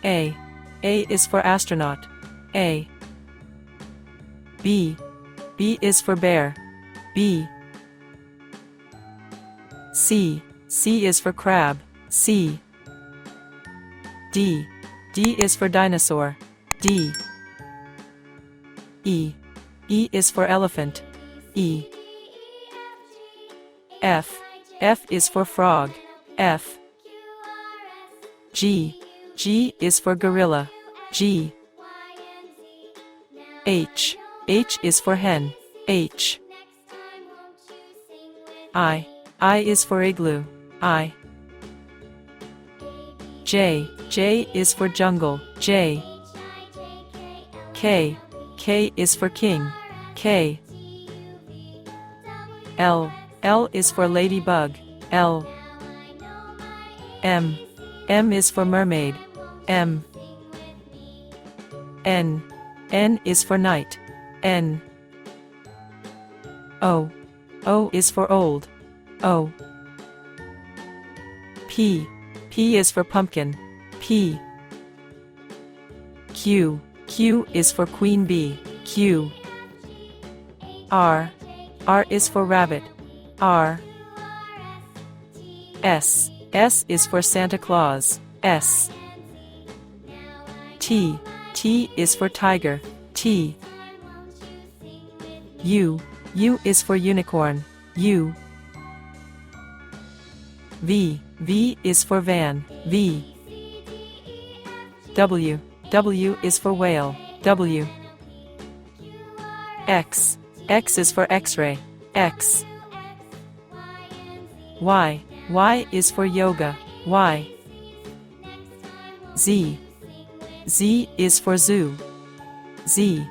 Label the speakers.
Speaker 1: A. A is for astronaut. A. B. B is for bear. B. C. C is for crab. C. D. D is for dinosaur. D. E. E is for elephant. E. F. F is for frog. F. G. G is for gorilla. G. H. H is for hen. H. I. I is for igloo. I. J. J is for jungle. J. K. K is for king. K. L. L is for ladybug. L. M. M is for mermaid. M. N. N is for night. N. O. O is for old. O. P. P is for pumpkin. P. Q. Q is for queen bee. Q. R. R is for rabbit. R. S. S is for Santa Claus. S. T. T is for tiger. T. U. U is for unicorn. U. V. V is for van. V. W. W is for whale. W. X. X is for X-ray. X. Y. Y is for yoga. Y. Z. Z is for zoo. Z.